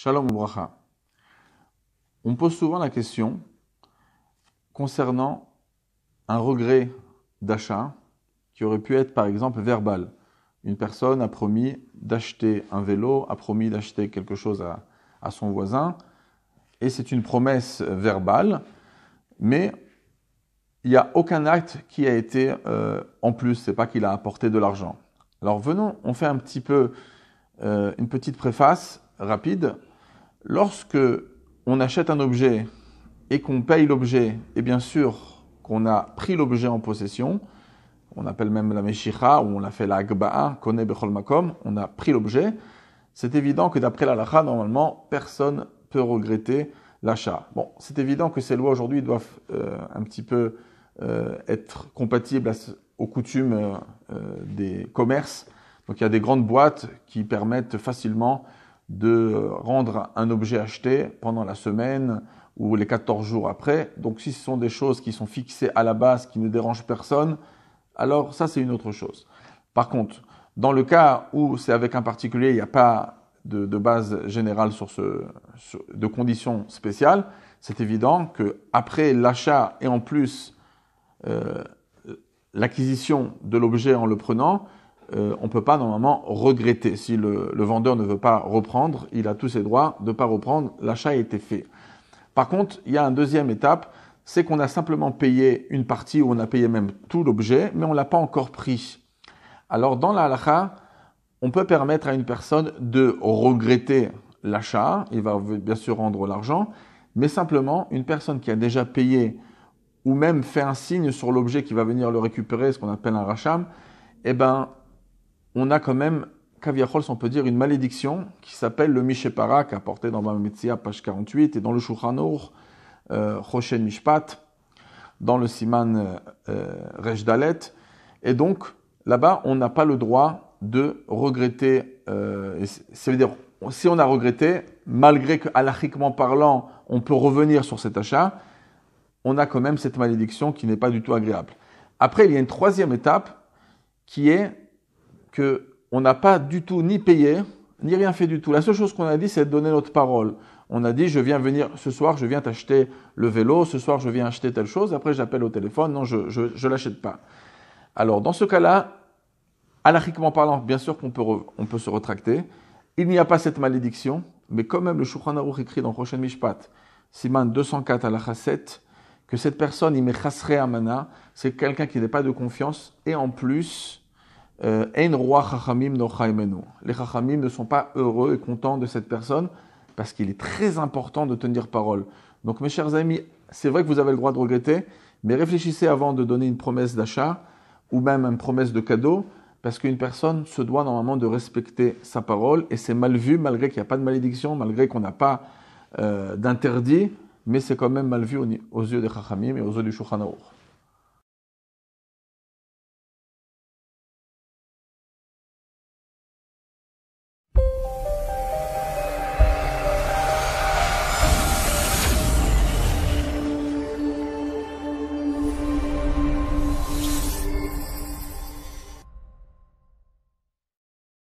Shalom Ubracha. On pose souvent la question concernant un regret d'achat qui aurait pu être par exemple verbal. Une personne a promis d'acheter un vélo, a promis d'acheter quelque chose à son voisin, et c'est une promesse verbale, mais il n'y a aucun acte qui a été en plus, c'est pas qu'il a apporté de l'argent. Alors venons, on fait un petit peu une petite préface rapide. Lorsque on achète un objet et qu'on paye l'objet, et bien sûr qu'on a pris l'objet en possession, on appelle même la meshicha, ou on a fait la agba'a, kone bechol makom, on a pris l'objet, c'est évident que d'après la halakha, normalement, personne peut regretter l'achat. Bon, c'est évident que ces lois aujourd'hui doivent un petit peu être compatibles aux coutumes des commerces. Donc il y a des grandes boîtes qui permettent facilement de rendre un objet acheté pendant la semaine ou les 14 jours après. Donc si ce sont des choses qui sont fixées à la base, qui ne dérangent personne, alors ça c'est une autre chose. Par contre, dans le cas où c'est avec un particulier, il n'y a pas de base générale de conditions spéciales, c'est évident qu'après l'achat et en plus l'acquisition de l'objet en le prenant, on ne peut pas normalement regretter. Si le vendeur ne veut pas reprendre, il a tous ses droits de ne pas reprendre, l'achat a été fait. Par contre, il y a une deuxième étape, c'est qu'on a simplement payé une partie, ou on a payé même tout l'objet, mais on ne l'a pas encore pris. Alors dans la halakha, on peut permettre à une personne de regretter l'achat, il va bien sûr rendre l'argent, mais simplement une personne qui a déjà payé ou même fait un signe sur l'objet qui va venir le récupérer, ce qu'on appelle un racham, eh ben, on a quand même, kaviachol, on peut dire, une malédiction qui s'appelle le Mishepara, qui est apporté dans Bava Metzia, page 48, et dans le Shulchan Aruch, Choshen Mishpat, dans le Siman Resh Dalet. Et donc, là-bas, on n'a pas le droit de regretter. Ça veut dire, si on a regretté, malgré que, halachiquement parlant, on peut revenir sur cet achat, on a quand même cette malédiction qui n'est pas du tout agréable. Après, il y a une troisième étape qui est qu'on n'a pas du tout ni payé, ni rien fait du tout. La seule chose qu'on a dit, c'est de donner notre parole. On a dit, je viens venir, ce soir, je viens t'acheter le vélo, ce soir, je viens acheter telle chose, après, j'appelle au téléphone, non, je ne l'achète pas. Alors, dans ce cas-là, halachiquement parlant, bien sûr qu'on peut se retracter. Il n'y a pas cette malédiction, mais quand même, le Shulchan Aruch écrit dans Choshen Mishpat, Siman 204 halakha 7, que cette personne, il met chasre amana, c'est quelqu'un qui n'est pas de confiance, et en plus, ein roi chachamim no chaimenu. Les chachamim ne sont pas heureux et contents de cette personne, parce qu'il est très important de tenir parole. Donc mes chers amis, c'est vrai que vous avez le droit de regretter, mais réfléchissez avant de donner une promesse d'achat, ou même une promesse de cadeau, parce qu'une personne se doit normalement de respecter sa parole, et c'est mal vu, malgré qu'il n'y a pas de malédiction, malgré qu'on n'a pas d'interdit, mais c'est quand même mal vu aux yeux des chachamim et aux yeux du Shulchan Aruch.